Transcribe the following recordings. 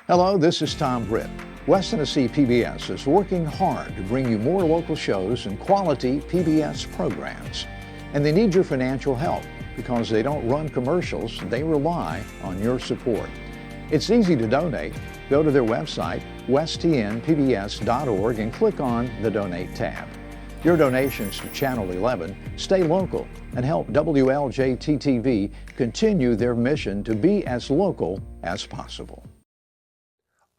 Hello, this is Tom Britt. West Tennessee PBS is working hard to bring you more local shows and quality PBS programs. And they need your financial help because they don't run commercials, they rely on your support. It's easy to donate. Go to their website, westtnpbs.org, and click on the Donate tab. Your donations to Channel 11 stay local and help WLJT-TV continue their mission to be as local as possible.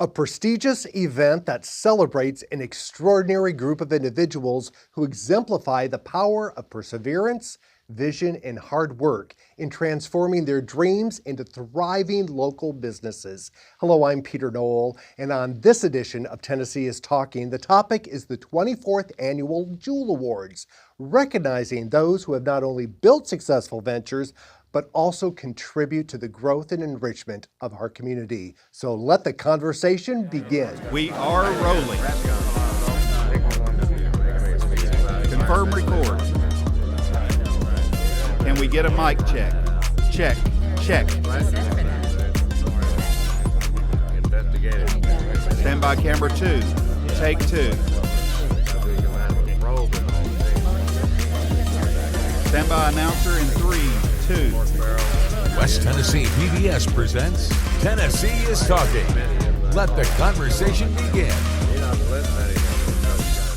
A prestigious event that celebrates an extraordinary group of individuals who exemplify the power of perseverance, vision, and hard work in transforming their dreams into thriving local businesses. Hello, I'm Peter Knoll, and on this edition of Tennessee is Talking, the topic is the 24th Annual Jewel Awards, recognizing those who have not only built successful ventures, but also contribute to the growth and enrichment of our community. So let the conversation begin. We are rolling. Confirm record. Can we get a mic check? Check, check. Stand by camera 2. Take 2. Stand by announcer in 3, 2. West Tennessee PBS presents Tennessee is Talking. Let the conversation begin.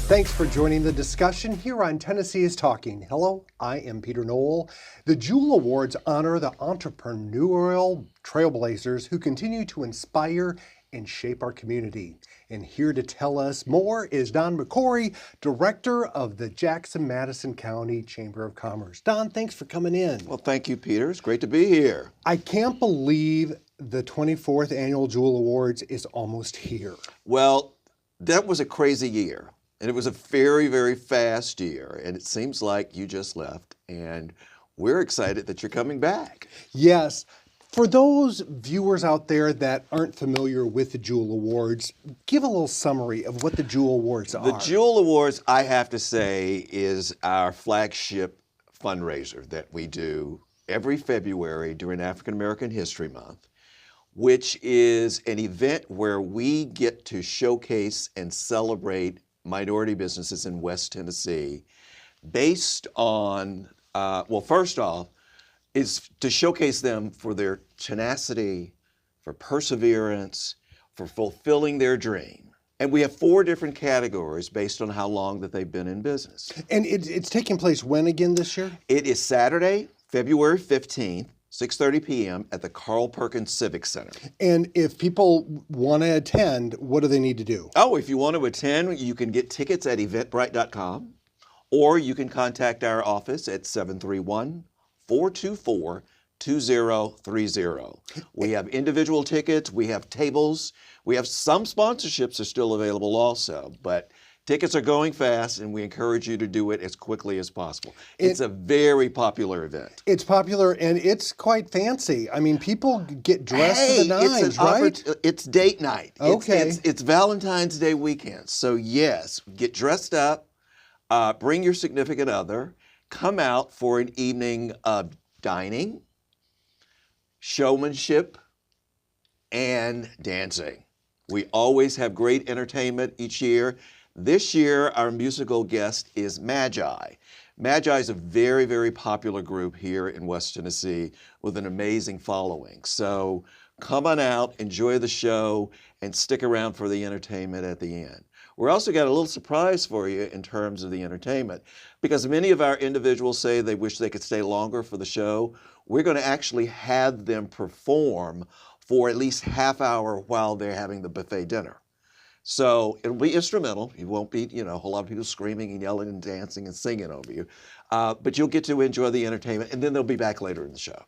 Thanks for joining the discussion here on Tennessee is Talking. Hello, I am Peter Knoll. The Jewel Awards honor the entrepreneurial trailblazers who continue to inspire and shape our community. And here to tell us more is Don McCory, Director of the Jackson-Madison County Chamber of Commerce. Don, thanks for coming in. Well, thank you, Peter. It's great to be here. I can't believe the 24th Annual Jewel Awards is almost here. Well, that was a crazy year. And it was a very, very fast year. And it seems like you just left. And we're excited that you're coming back. Yes. For those viewers out there that aren't familiar with the Jewel Awards, give a little summary of what the Jewel Awards are. The Jewel Awards, I have to say, is our flagship fundraiser that we do every February during African American History Month, which is an event where we get to showcase and celebrate minority businesses in West Tennessee based on, first off, is to showcase them for their tenacity, for perseverance, for fulfilling their dream. And we have 4 different categories based on how long that they've been in business. And it's taking place when again this year? It is Saturday, February 15th, 6:30 p.m. at the Carl Perkins Civic Center. And if people want to attend, what do they need to do? Oh, if you want to attend, you can get tickets at eventbrite.com, or you can contact our office at 731-424-2030. We have individual tickets, we have tables, we have some sponsorships are still available also, but tickets are going fast and we encourage you to do it as quickly as possible. It's a very popular event. It's popular and it's quite fancy. I mean, people get dressed to the nines, right? It's date night. Okay. It's Valentine's Day weekend. So yes, get dressed up, bring your significant other, come out for an evening of dining, showmanship, and dancing. We always have great entertainment each year. This year, our musical guest is Magi. Magi is a very, very popular group here in West Tennessee with an amazing following. So come on out, enjoy the show, and stick around for the entertainment at the end. We're also got a little surprise for you in terms of the entertainment, because many of our individuals say they wish they could stay longer for the show. We're going to actually have them perform for at least half hour while they're having the buffet dinner. So it'll be instrumental. You won't be, a whole lot of people screaming and yelling and dancing and singing over you. But you'll get to enjoy the entertainment, and then they'll be back later in the show.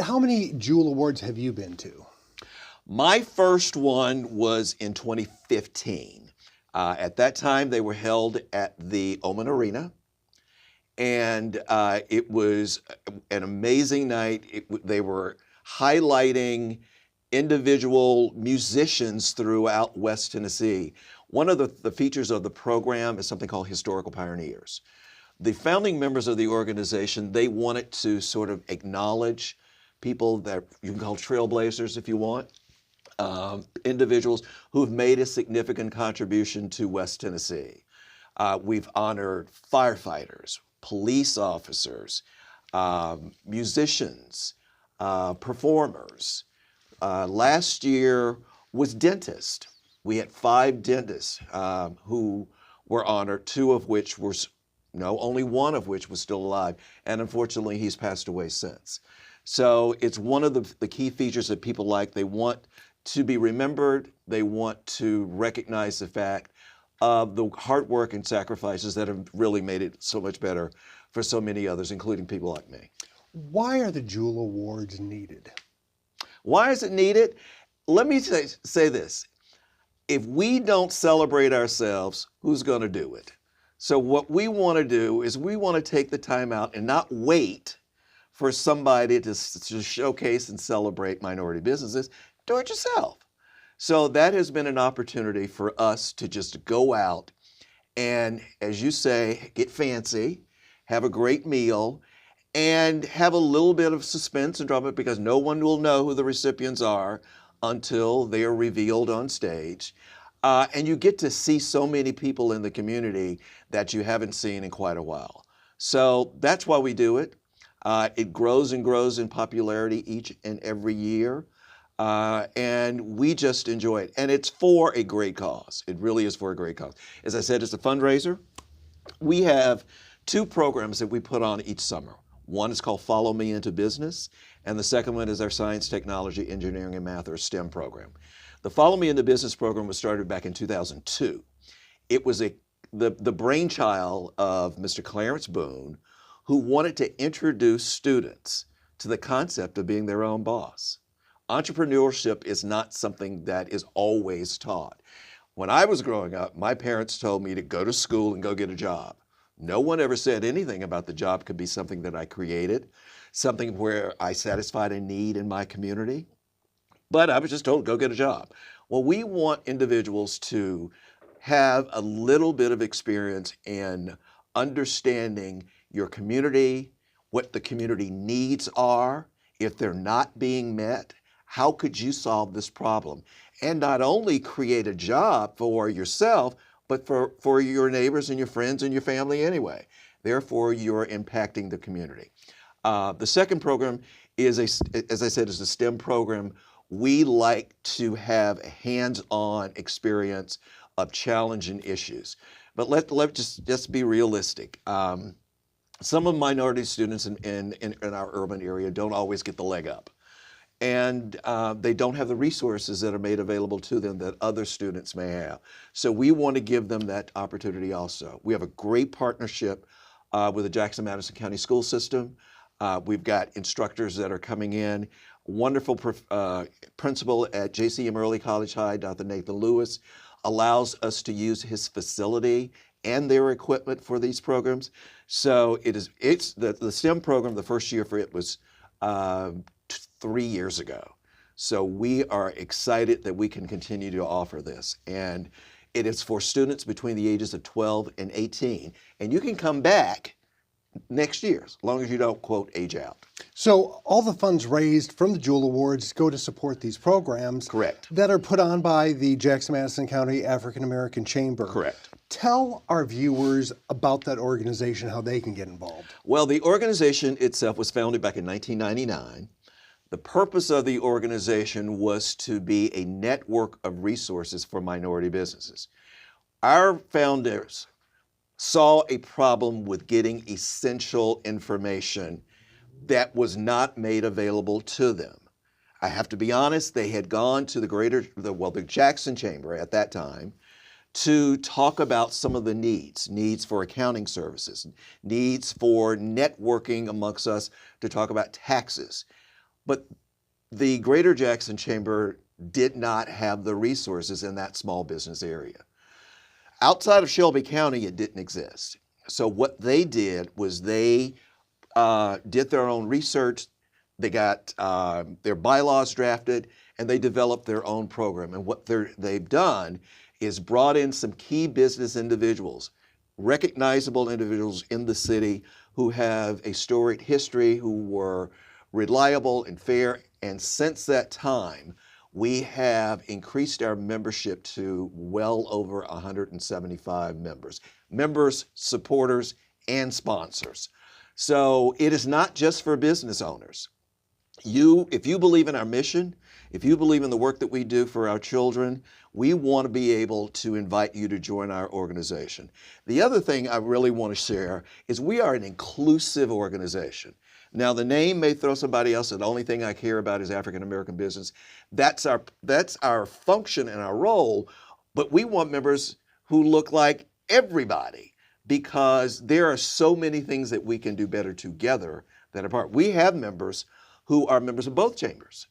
How many Jewel Awards have you been to? My first one was in 2015. At that time, they were held at the Oman Arena. And it was an amazing night. They were highlighting individual musicians throughout West Tennessee. One of the features of the program is something called Historical Pioneers. The founding members of the organization, they wanted to sort of acknowledge people that you can call trailblazers if you want, individuals who've made a significant contribution to West Tennessee. We've honored firefighters, police officers, musicians, performers. Last year was dentists. We had 5 dentists who were honored, 2 of which were, no, only 1 of which was still alive, and unfortunately he's passed away since. So it's one of the key features that people like. They want to be remembered. They want to recognize the fact of the hard work and sacrifices that have really made it so much better for so many others, including people like me. Why are the Jewel Awards needed? Why is it needed? Let me say this. If we don't celebrate ourselves, who's going to do it? So what we want to do is we want to take the time out and not wait for somebody to showcase and celebrate minority businesses. Do it yourself. So that has been an opportunity for us to just go out and, as you say, get fancy, have a great meal, and have a little bit of suspense and drama because no one will know who the recipients are until they are revealed on stage. And you get to see so many people in the community that you haven't seen in quite a while. So that's why we do it. It grows and grows in popularity each and every year. And we just enjoy it. And it's for a great cause. It really is for a great cause. As I said, it's a fundraiser. We have 2 programs that we put on each summer. One is called Follow Me Into Business, and the second one is our Science, Technology, Engineering, and Math, or STEM program. The Follow Me Into Business program was started back in 2002. It was the brainchild of Mr. Clarence Boone, who wanted to introduce students to the concept of being their own boss. Entrepreneurship is not something that is always taught. When I was growing up, my parents told me to go to school and go get a job. No one ever said anything about the job could be something that I created, something where I satisfied a need in my community. But I was just told, go get a job. Well, we want individuals to have a little bit of experience in understanding your community, what the community needs are, if they're not being met, how could you solve this problem? And not only create a job for yourself, but for your neighbors and your friends and your family anyway. Therefore, you're impacting the community. The second program is, as I said, is a STEM program. We like to have a hands-on experience of challenging issues. But let's just be realistic. Some of minority students in our urban area don't always get the leg up. And they don't have the resources that are made available to them that other students may have. So we want to give them that opportunity also. We have a great partnership with the Jackson-Madison County School System. We've got instructors that are coming in. Wonderful principal at JCM Early College High, Dr. Nathan Lewis, allows us to use his facility and their equipment for these programs. So it's the STEM program, the first year for it was 3 years ago. So we are excited that we can continue to offer this. And it is for students between the ages of 12 and 18. And you can come back next year, as long as you don't, quote, age out. So all the funds raised from the Jewel Awards go to support these programs. Correct. That are put on by the Jackson-Madison County African American Chamber. Correct. Tell our viewers about that organization, how they can get involved. Well, the organization itself was founded back in 1999. The purpose of the organization was to be a network of resources for minority businesses. Our founders saw a problem with getting essential information that was not made available to them. I have to be honest, they had gone to the Jackson Chamber at that time to talk about some of the needs for accounting services, needs for networking amongst us to talk about taxes. But the Greater Jackson Chamber did not have the resources in that small business area. Outside of Shelby County, it didn't exist. So what they did was they did their own research, they got their bylaws drafted, and they developed their own program. And what they've done is brought in some key business individuals, recognizable individuals in the city who have a storied history, who were reliable and fair. And since that time, we have increased our membership to well over 175 members. Members, supporters, and sponsors. So it is not just for business owners. If you believe in our mission, if you believe in the work that we do for our children, we want to be able to invite you to join our organization. The other thing I really want to share is we are an inclusive organization. Now, the name may throw somebody else, and the only thing I care about is African American business. That's our function and our role, but we want members who look like everybody, because there are so many things that we can do better together than apart. We have members who are members of both chambers.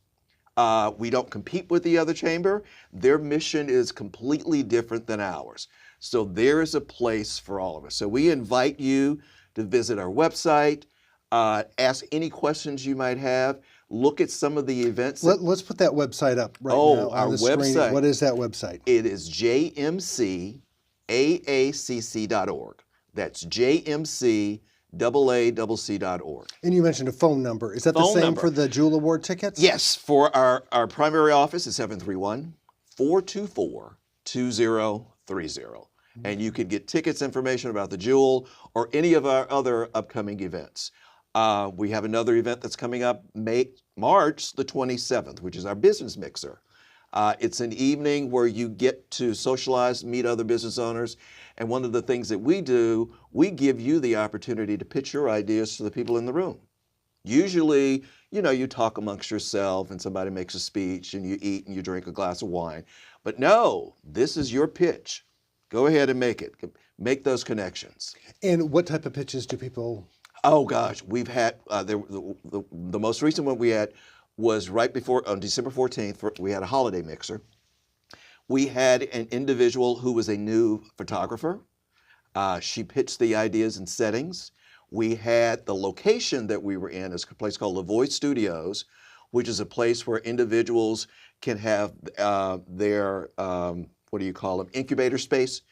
We don't compete with the other chamber. Their mission is completely different than ours. So there is a place for all of us. So we invite you to visit our website, ask any questions you might have, look at some of the events. Let's put that website up right now on the screen. Website. What is that website? It is jmcaacc.org. That's jmcaacc.org. And you mentioned a phone number. Is that the same for the Jewel Award tickets? Yes. For our primary office is 731-424-2030. And you can get tickets, information about the Jewel, or any of our other upcoming events. We have another event that's coming up March the 27th, which is our business mixer. It's an evening where you get to socialize, meet other business owners. And one of the things that we do, we give you the opportunity to pitch your ideas to the people in the room. Usually, you talk amongst yourself and somebody makes a speech and you eat and you drink a glass of wine. But no, this is your pitch. Go ahead and make it. Make those connections. And what type of pitches do people? Oh gosh, we've had, the most recent one we had was right before, on December 14th, we had a holiday mixer. We had an individual who was a new photographer. She pitched the ideas and settings. We had the location that we were in is a place called Lavoie Studios, which is a place where individuals can have their, incubator space,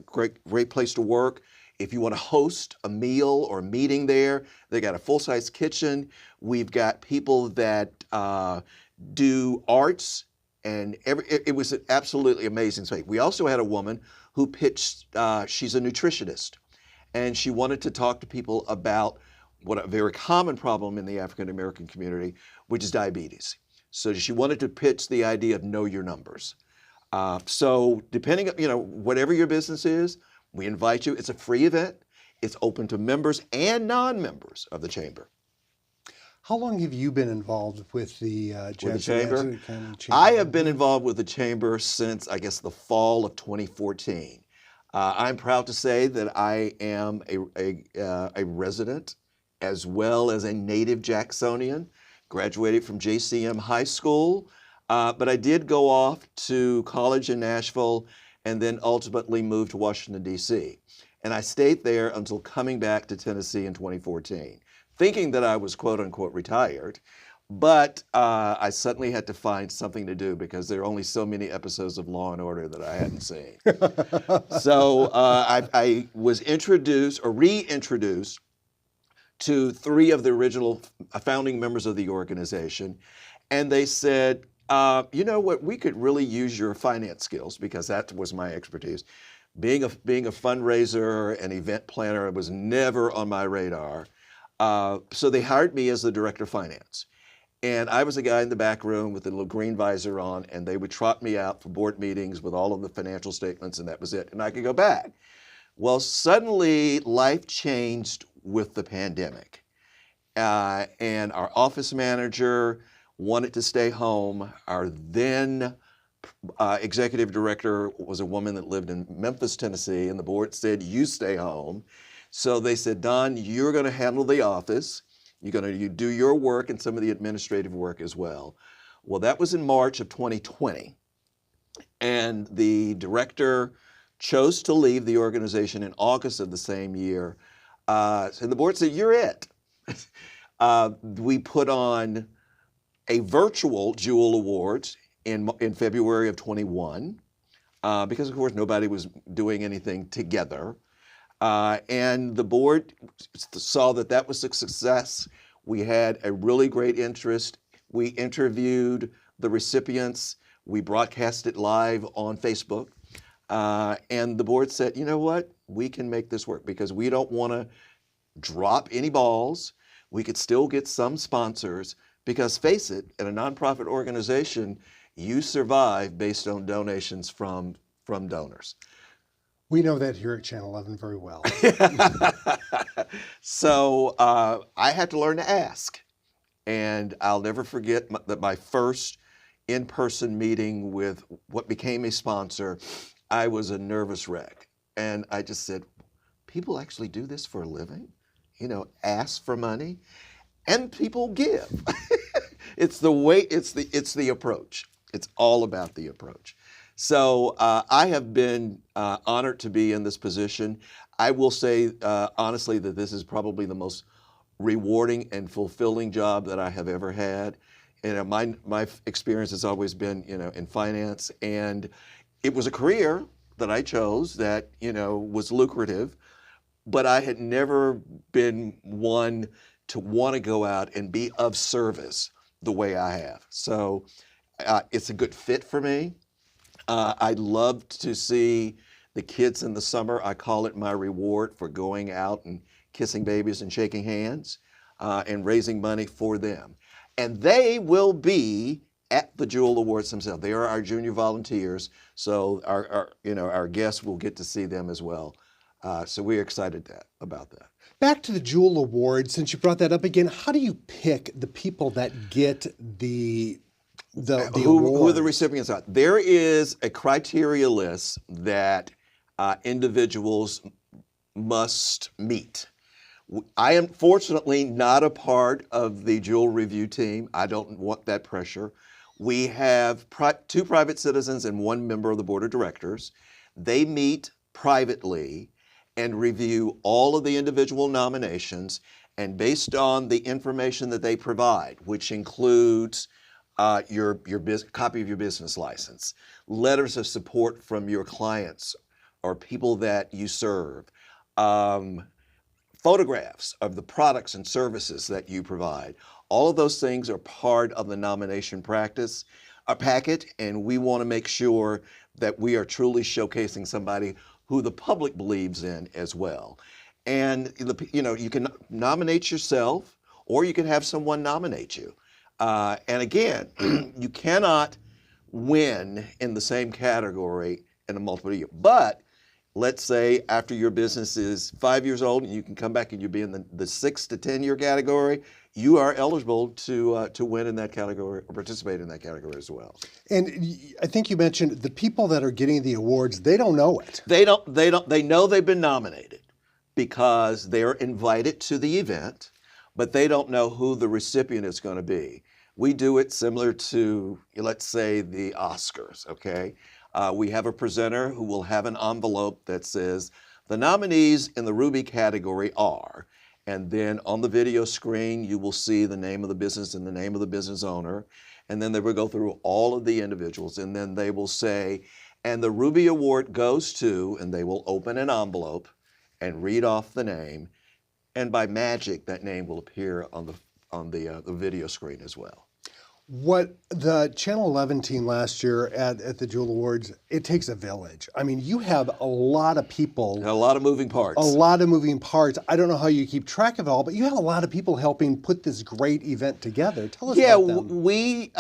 great place to work. If you want to host a meal or a meeting there, they got a full-size kitchen. We've got people that do arts, and it was an absolutely amazing space. We also had a woman who pitched, she's a nutritionist, and she wanted to talk to people about what a very common problem in the African American community, which is diabetes. So she wanted to pitch the idea of know your numbers. So depending, whatever your business is, we invite you. It's a free event. It's open to members and non-members of the chamber. How long have you been involved with the chamber? I have been involved with the chamber since, I guess, the fall of 2014. I'm proud to say that I am a resident as well as a native Jacksonian. Graduated from JCM High School, but I did go off to college in Nashville and then ultimately moved to Washington, D.C. And I stayed there until coming back to Tennessee in 2014, thinking that I was quote unquote retired. But I suddenly had to find something to do because there are only so many episodes of Law and Order that I hadn't seen. So I was introduced or reintroduced to 3 of the original founding members of the organization. And they said, you know what, we could really use your finance skills, because that was my expertise. Being a fundraiser and event planner was never on my radar. So they hired me as the director of finance. And I was a guy in the back room with a little green visor on, and they would trot me out for board meetings with all of the financial statements, and that was it. And I could go back. Well, suddenly life changed with the pandemic. And our office manager wanted to stay home. Our then executive director was a woman that lived in Memphis, Tennessee, and the board said, you stay home. So they said, Don, you're going to handle the office. You're going to do your work and some of the administrative work as well. Well, that was in March of 2020. And the director chose to leave the organization in August of the same year. And the board said, you're it. We put on a virtual Jewel Awards in February of 21, because of course nobody was doing anything together. And the board saw that that was a success. We had a really great interest. We interviewed the recipients. We broadcast it live on Facebook. And the board said, you know what? We can make this work because we don't want to drop any balls. We could still get some sponsors because face it, in a nonprofit organization, you survive based on donations from donors. We know that here at Channel 11 very well. So I had to learn to ask. And I'll never forget that my first in-person meeting with what became a sponsor, I was a nervous wreck. And I just said, people actually do this for a living? You know, ask for money? And people give. It's the way, it's the approach. It's all about the approach. So I have been honored to be in this position. I will say honestly that this is probably the most rewarding and fulfilling job that I have ever had. And my experience has always been, in finance, and it was a career that I chose that, was lucrative, but I had never been one to want to go out and be of service the way I have. So it's a good fit for me. I love to see the kids in the summer. I call it my reward for going out and kissing babies and shaking hands and raising money for them. And they will be at the Jewel Awards themselves. They are our junior volunteers, so our guests will get to see them as well. So we're excited about that. Back to the Jewel Awards, since you brought that up again, how do you pick the people that get the award? Who the recipients are? There is a criteria list that individuals must meet. I am fortunately not a part of the Jewel Review team. I don't want that pressure. We have two private citizens and one member of the board of directors. They meet privately and review all of the individual nominations, and based on the information that they provide, which includes your copy of your business license, letters of support from your clients or people that you serve, photographs of the products and services that you provide. All of those things are part of the nomination packet, and we want to make sure that we are truly showcasing somebody who the public believes in as well. And you can nominate yourself, or you can have someone nominate you. And again, you cannot win in the same category in a multiple year. But let's say after your business is 5 years old and you can come back and you be in the 6 to 10 year category, you are eligible to win in that category or participate in that category as well. And I think you mentioned the people that are getting the awards, they don't know it. They know they've been nominated because they're invited to the event, but they don't know who the recipient is going to be. We do it similar to, let's say, the Oscars, okay? We have a presenter who will have an envelope that says, the nominees in the Ruby category are, and then on the video screen, you will see the name of the business and the name of the business owner. And then they will go through all of the individuals, and then they will say, and the Ruby Award goes to, and they will open an envelope and read off the name. And by magic, that name will appear on the video screen as well. What the Channel 11 team last year at the Jewel Awards, it takes a village. I mean, you have a lot of people. A lot of moving parts. A lot of moving parts. I don't know how you keep track of it all, but you have a lot of people helping put this great event together. Tell us about them. We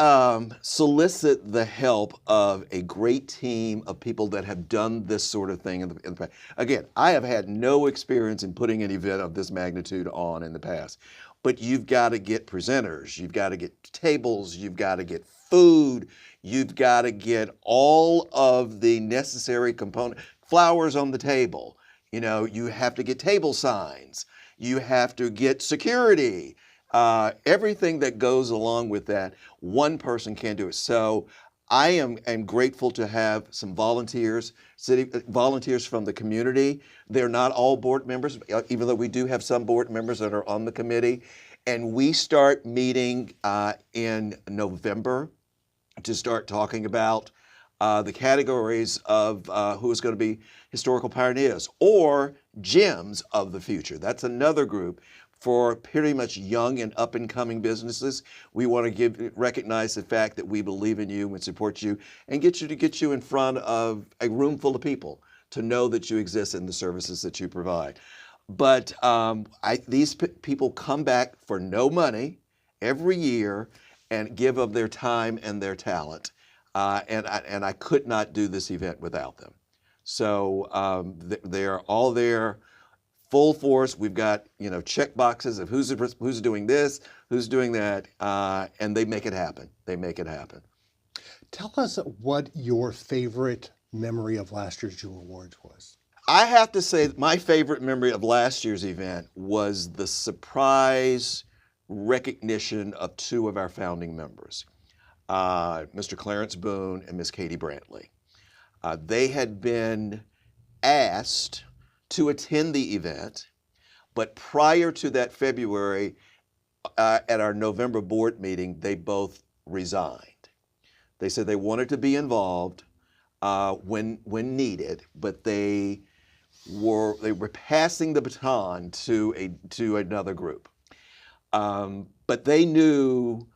solicit the help of a great team of people that have done this sort of thing in the past. Again, I have had no experience in putting an event of this magnitude on in the past. But you've got to get presenters, you've got to get tables, you've got to get food, you've got to get all of the necessary components, flowers on the table. You have to get table signs, you have to get security, everything that goes along with that. One person can't do it. So I am grateful to have some volunteers from the community. They're not all board members, even though we do have some board members that are on the committee. And we start meeting in November to start talking about the categories of who is going to be historical pioneers or gems of the future. That's another group for pretty much young and up and coming businesses. We want to recognize the fact that we believe in you and support you and get you in front of a room full of people to know that you exist in the services that you provide. But these people come back for no money every year and give of their time and their talent. And I could not do this event without them. So they are all there, full force. We've got check boxes of who's doing this, who's doing that, and they make it happen. They make it happen. Tell us what your favorite memory of last year's Jewel Awards was. I have to say that my favorite memory of last year's event was the surprise recognition of two of our founding members, Mr. Clarence Boone and Miss Katie Brantley. They had been asked to attend the event, but prior to that February, at our November board meeting, they both resigned. They said they wanted to be involved when needed, but they were passing the baton to another group. But they knew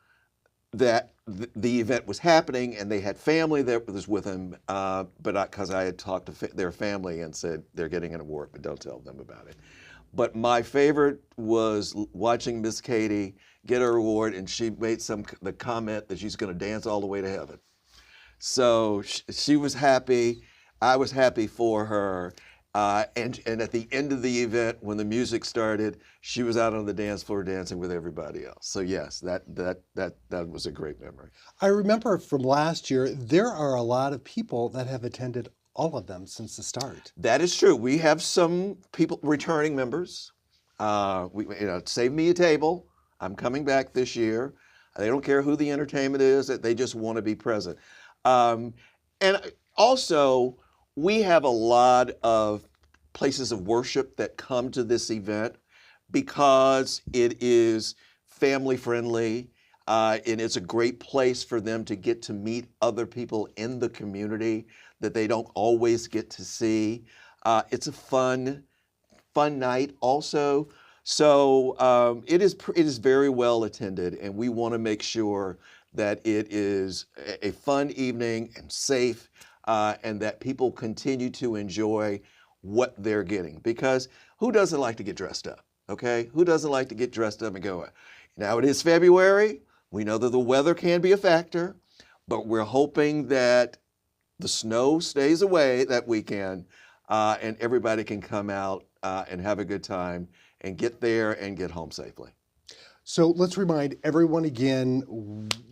that the event was happening, and they had family that was with them. But because I had talked to their family and said they're getting an award, but don't tell them about it. But my favorite was watching Miss Katie get her award, and she made the comment that she's going to dance all the way to heaven. So she was happy. I was happy for her. And at the end of the event, when the music started, she was out on the dance floor dancing with everybody else. So yes, that was a great memory. I remember from last year, there are a lot of people that have attended all of them since the start. That is true. We have some people, returning members. Save me a table. I'm coming back this year. They don't care who the entertainment is. They just want to be present. And also, we have a lot of places of worship that come to this event because it is family friendly, and it's a great place for them to get to meet other people in the community that they don't always get to see. It's a fun night also. So it is very well attended, and we want to make sure that it is a fun evening and safe. And that people continue to enjoy what they're getting. Because who doesn't like to get dressed up, okay? Who doesn't like to get dressed up and go? Now it is February. We know that the weather can be a factor, but we're hoping that the snow stays away that weekend, and everybody can come out and have a good time and get there and get home safely. So let's remind everyone again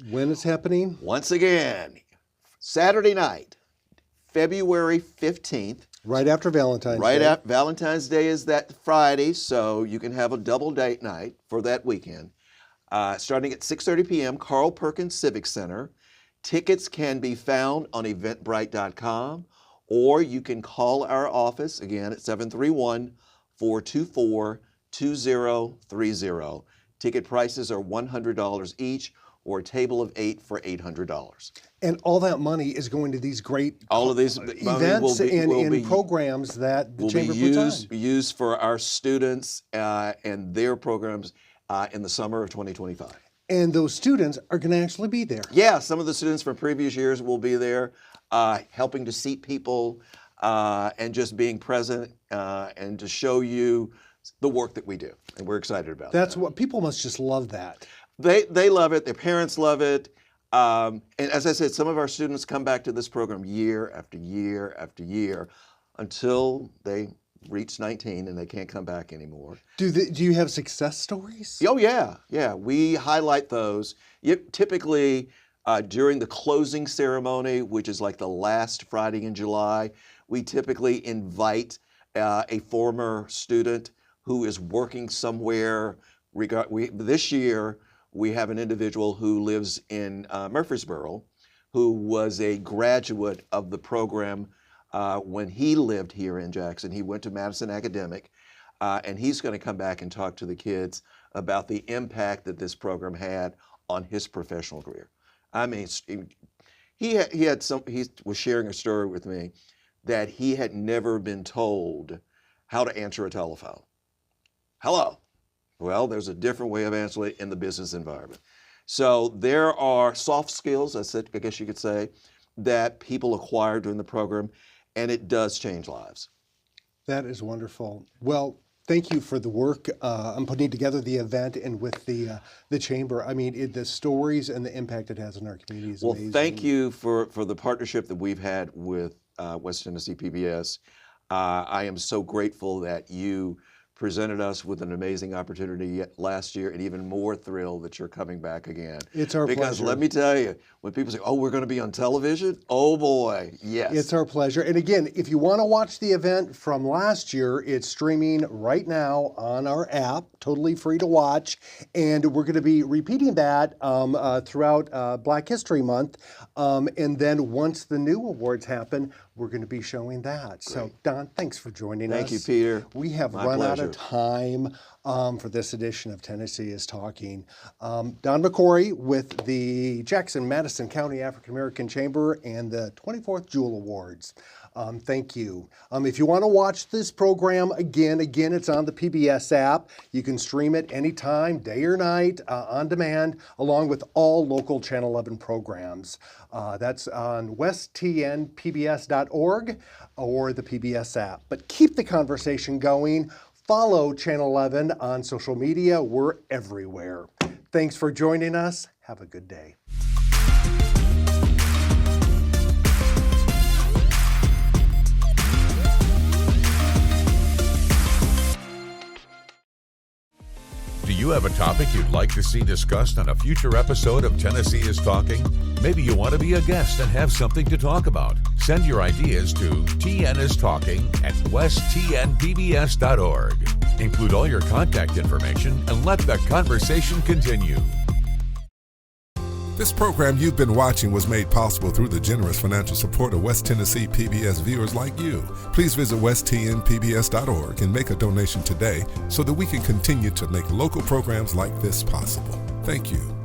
when it's happening. Once again, Saturday night, February 15th. Right after Valentine's Day. Right after Valentine's Day is that Friday, so you can have a double date night for that weekend. Starting at 6:30 p.m., Carl Perkins Civic Center. Tickets can be found on eventbrite.com, or you can call our office, again, at 731-424-2030. Ticket prices are $100 each, or a table of 8 for $800. And all that money is going to these great events and programs that the Chamber puts on. Will be used for our students and their programs in the summer of 2025. And those students are going to actually be there. Yeah, some of the students from previous years will be there, helping to seat people and just being present and to show you the work that we do. And we're excited about that. That's what people must just love that. They love it. Their parents love it. And as I said, some of our students come back to this program year after year after year until they reach 19 and they can't come back anymore. Do you have success stories? Oh, yeah. Yeah, we highlight those. Typically, during the closing ceremony, which is like the last Friday in July, we typically invite a former student who is working somewhere. This year, we have an individual who lives in Murfreesboro who was a graduate of the program when he lived here in Jackson. He went to Madison Academic, and he's going to come back and talk to the kids about the impact that this program had on his professional career. I mean, he was sharing a story with me that he had never been told how to answer a telephone. Hello. Well, there's a different way of answering it in the business environment. So there are soft skills, I guess you could say, that people acquire during the program, and it does change lives. That is wonderful. Well, thank you for the work on putting together the event and with the chamber. I mean, the stories and the impact it has on our community is amazing. Well, thank you for the partnership that we've had with West Tennessee PBS. I am so grateful that you presented us with an amazing opportunity last year, and even more thrilled that you're coming back again. It's our pleasure. Because let me tell you, when people say, oh, we're going to be on television, oh boy, yes. It's our pleasure. And again, if you want to watch the event from last year, it's streaming right now on our app, totally free to watch. And we're going to be repeating that throughout Black History Month. And then once the new awards happen, we're going to be showing that. Great. So, Don, thanks for joining us. Thank you, Peter. We have My run pleasure. out of time for this edition of Tennessee is Talking. Don McCory with the Jackson-Madison County African American Chamber and the 24th Jewel Awards. Thank you. If you want to watch this program again, it's on the PBS app. You can stream it anytime, day or night, on demand, along with all local Channel 11 programs. That's on westtnpbs.org or the PBS app. But keep the conversation going. Follow Channel 11 on social media. We're everywhere. Thanks for joining us. Have a good day. Do you have a topic you'd like to see discussed on a future episode of Tennessee is Talking? Maybe you want to be a guest and have something to talk about. Send your ideas to tnistalking@westtnpbs.org. Include all your contact information and let the conversation continue. This program you've been watching was made possible through the generous financial support of West Tennessee PBS viewers like you. Please visit westtnpbs.org and make a donation today so that we can continue to make local programs like this possible. Thank you.